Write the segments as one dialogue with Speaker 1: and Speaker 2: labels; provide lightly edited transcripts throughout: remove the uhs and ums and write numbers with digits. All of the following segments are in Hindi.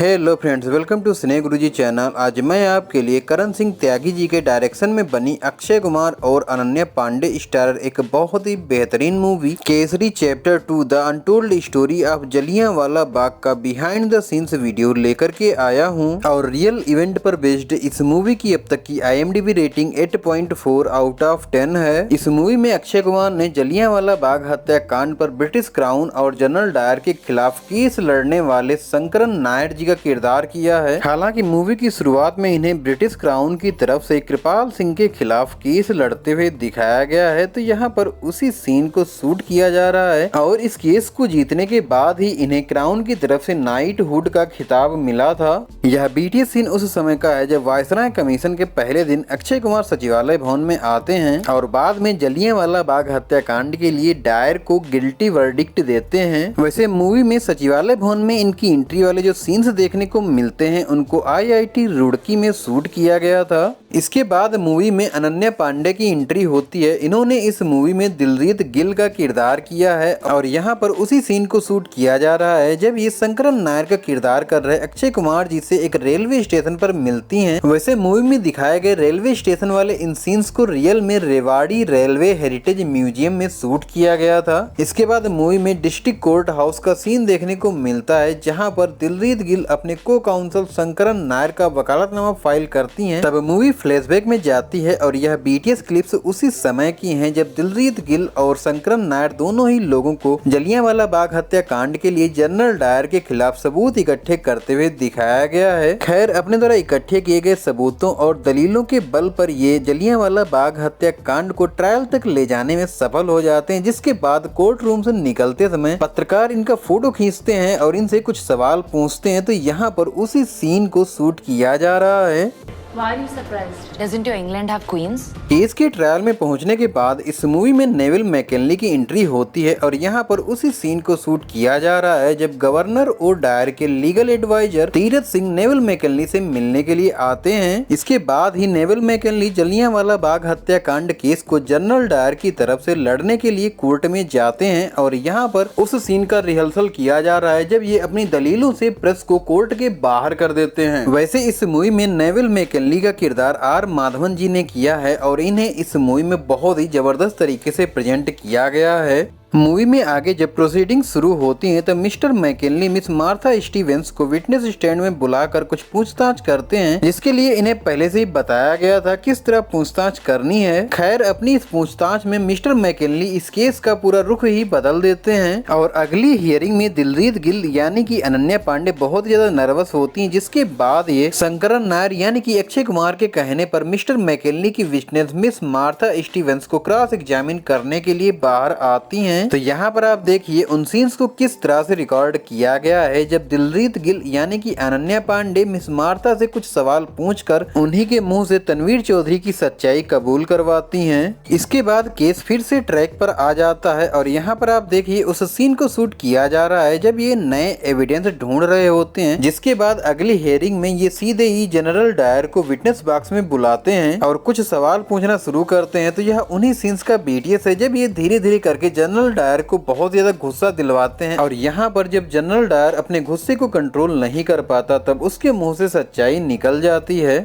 Speaker 1: Hello friends, welcome to cine Guruji channel. आज मैं आपके लिए करण सिंह त्यागी जी के डायरेक्शन में बनी अक्षय कुमार और अनन्या पांडे स्टारर एक बहुत ही बेहतरीन movie Kesari chapter 2 the untold story of Jallianwala Bagh का बिहाइंड द सीन्स वीडियो लेकर के आया हूं। और रियल इवेंट पर बेस्ड इस मूवी की अब तक की IMDb रेटिंग 8.4 आउट ऑफ 10 है। इस मूवी में अक्षय कुमार ने जलियांवाला बाग हत्याकांड पर ब्रिटिश क्राउन और जनरल डायर के खिलाफ केस लड़ने वाले शंकरन नायर का किरदार किया है। हालांकि मूवी की शुरुआत में इन्हें ब्रिटिश क्राउन की तरफ से कृपाल सिंह के खिलाफ केस लड़ते हुए दिखाया गया है, तो यहाँ पर उसी सीन को शूट किया जा रहा है। और इस केस को जीतने के बाद ही इन्हें क्राउन की तरफ से नाइटहुड का खिताब मिला था। यह BTS सीन उस समय का है जब वायसराय कमीशन के पहले दिन अक्षय कुमार सचिवालय भवन में आते हैं और बाद में जलियांवाला बाग हत्याकांड के लिए डायर को गिल्टी वर्डिक्ट देते हैं। वैसे मूवी में सचिवालय भवन में इनकी एंट्री वाले जो सीन्स देखने को मिलते हैं उनको IIT रुड़की में शूट किया गया था। इसके बाद मूवी में अनन्या पांडे की एंट्री होती है। इन्होंने इस मूवी में दिलजीत गिल का किरदार किया है और यहाँ पर उसी सीन को शूट किया जा रहा है जब ये शंकरन नायर का किरदार कर रहे अक्षय कुमार जी से एक रेलवे स्टेशन पर मिलती हैं। वैसे मूवी में दिखाए गए रेलवे स्टेशन वाले इन सीन्स को रियल में रेवाड़ी रेलवे हेरिटेज म्यूजियम में शूट किया गया था। इसके बाद मूवी में डिस्ट्रिक्ट कोर्ट हाउस का सीन देखने को मिलता है जहाँ पर दिलजीत गिल अपने को काउंसिल शंकरन नायर का वकालतनामा फाइल करती हैं। तब मूवी फ्लैशबैक में जाती है और यह BTS क्लिप्स उसी समय की हैं जब दिलजीत गिल और शंकरन नायर दोनों ही लोगों को जलियांवाला बाग हत्याकांड के लिए जनरल डायर के खिलाफ सबूत इकट्ठे करते हुए दिखाया गया है। खैर, अपने द्वारा इकट्ठे किए गए सबूतों और दलीलों के बल पर ये जलियांवाला बाग हत्याकांड को ट्रायल तक ले जाने में सफल हो जाते हैं, जिसके बाद कोर्ट रूम से निकलते समय पत्रकार इनका फोटो खींचते हैं और इनसे कुछ सवाल पूछते हैं, तो यहाँ पर उसी सीन को शूट किया जा रहा है।
Speaker 2: Why are you surprised? Doesn't your England have queens?
Speaker 1: Case के ट्रायल में पहुंचने के बाद इस मूवी में नेविल मैकेनली की एंट्री होती है और यहाँ पर उसी सीन को शूट किया जा रहा है जब गवर्नर और डायर के legal adviser Tirath Singh Neville McKinley से मिलने के लिए आते हैं। इसके बाद ही नेविल मैकेनली जलियांवाला बाग हत्याकांड केस को जनरल डायर की तरफ से लड़ने के लिए कोर्ट में जाते हैं और यहाँ पर उस सीन का रिहर्सल किया जा रहा है जब ये अपनी दलीलों से प्रेस को कोर्ट के बाहर कर देते हैं। वैसे इस मूवी में नेविल मैकेनली का किरदार R माधवन जी ने किया है और इन्हें इस मूवी में बहुत ही जबरदस्त तरीके से प्रेजेंट किया गया है। मूवी में आगे जब प्रोसीडिंग शुरू होती हैं तो मिस्टर मैकेनली मिस मार्था स्टीवेंस को विटनेस स्टैंड में बुलाकर कुछ पूछताछ करते हैं, जिसके लिए इन्हें पहले से ही बताया गया था किस तरह पूछताछ करनी है। खैर, अपनी इस पूछताछ में मिस्टर मैकेनली इस केस का पूरा रुख ही बदल देते हैं और अगली हियरिंग में दिलजीत गिल यानी कि अनन्या पांडे बहुत ज्यादा नर्वस होती है, जिसके बाद ये शंकरन नायर यानी कि अक्षय कुमार के कहने पर मिस्टर मैकेनली की विटनेस मिस मार्था स्टीवेंस को क्रॉस एग्जामिन करने के लिए बाहर आती है। तो यहाँ पर आप देखिए उन सीन्स को किस तरह से रिकॉर्ड किया गया है जब दिलजीत गिल यानी कि अनन्या पांडे मिस मार्था से कुछ सवाल पूछकर उन्हीं के मुंह से तनवीर चौधरी की सच्चाई कबूल करवाती हैं। इसके बाद केस फिर से ट्रैक पर आ जाता है और यहाँ पर आप देखिए उस सीन को शूट किया जा रहा है जब ये नए एविडेंस ढूंढ रहे होते हैं, जिसके बाद अगली हियरिंग में ये सीधे ही जनरल डायर को विटनेस बॉक्स में बुलाते हैं और कुछ सवाल पूछना शुरू करते हैं। तो यह उन्हीं सीन्स का BTS है जब ये धीरे धीरे करके जनरल डायर को बहुत ज्यादा गुस्सा दिलवाते हैं और यहाँ पर जब जनरल डायर अपने गुस्से को कंट्रोल नहीं कर पाता तब उसके मुंह से सच्चाई निकल जाती है।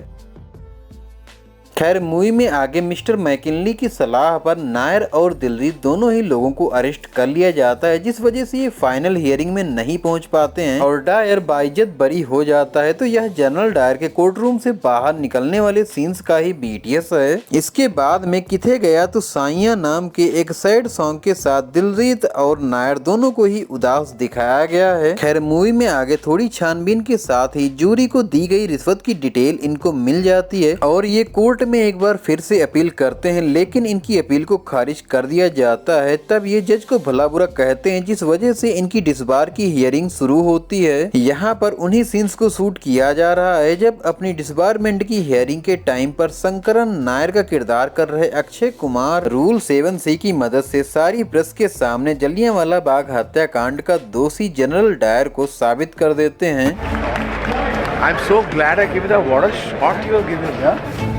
Speaker 1: खैर, मूवी में आगे मिस्टर मैकिनली की सलाह पर नायर और दिलजीत दोनों ही लोगों को अरेस्ट कर लिया जाता है, जिस वजह से ये फाइनल हियरिंग में नहीं पहुंच पाते हैं और डायर बाइज्जत बरी हो जाता है। तो यह जनरल डायर के कोर्ट रूम से बाहर निकलने वाले सीन्स का ही BTS है। इसके बाद में किथे गया तो साइया नाम के एक सैड सॉन्ग के साथ दिलजीत और नायर दोनों को ही उदास दिखाया गया है। खैर, मूवी में आगे थोड़ी छानबीन के साथ ही जूरी को दी गई रिश्वत की डिटेल इनको मिल जाती है और ये कोर्ट में एक बार फिर से अपील करते हैं, लेकिन इनकी अपील को खारिज कर दिया जाता है। तब ये जज को भला बुरा कहते हैं, जिस वजह से इनकी डिसबार की हियरिंग शुरू होती है। यहाँ पर उन्हीं सीन्स को शूट किया जा रहा है जब अपनी डिसबारमेंट की हियरिंग के टाइम पर शंकरन नायर का किरदार कर रहे अक्षय कुमार रूल 7C की मदद से सारी प्रेस के सामने जलियांवाला बाग हत्याकांड का दोषी जनरल डायर को साबित कर देते हैं।
Speaker 3: I'm so glad I gave you that. What a shot you are giving, yeah?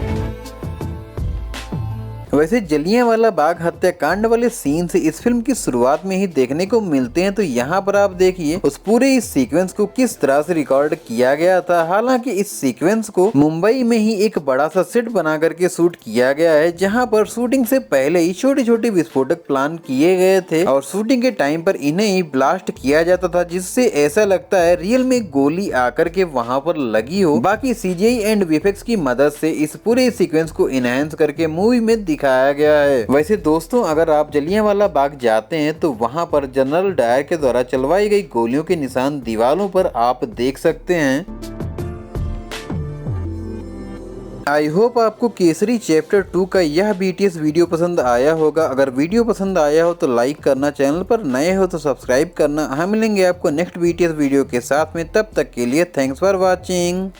Speaker 1: वैसे जलियांवाला बाग हत्याकांड वाले सीन्स इस फिल्म की शुरुआत में ही देखने को मिलते हैं, तो यहाँ पर आप देखिए उस पूरे इस सीक्वेंस को किस तरह से रिकॉर्ड किया गया था। हालांकि इस सीक्वेंस को मुंबई में ही एक बड़ा सा सेट बना करके शूट किया गया है, जहाँ पर शूटिंग से पहले ही छोटे छोटे विस्फोटक प्लान किए गए थे और शूटिंग के टाइम पर इन्हें ही ब्लास्ट किया जाता था, जिससे ऐसा लगता है रियल में गोली आकर के वहां पर लगी हो। बाकी सीजीआई एंड वीएफएक्स की मदद से इस पूरे सीक्वेंस को इनहेंस करके मूवी में दिखाया गया है। वैसे दोस्तों, अगर आप जलियांवाला बाग जाते हैं तो वहां पर जनरल डायर के द्वारा चलवाई गई गोलियों के निशान दीवारों पर आप देख सकते हैं। आई होप आपको केसरी चैप्टर 2 का यह बीटीएस वीडियो पसंद आया होगा। अगर वीडियो पसंद आया हो तो लाइक करना, चैनल पर नए हो तो सब्सक्राइब करना। हम मिलेंगे आपको नेक्स्ट बीटीएस वीडियो के साथ में, तब तक के लिए थैंक्स फॉर वॉचिंग।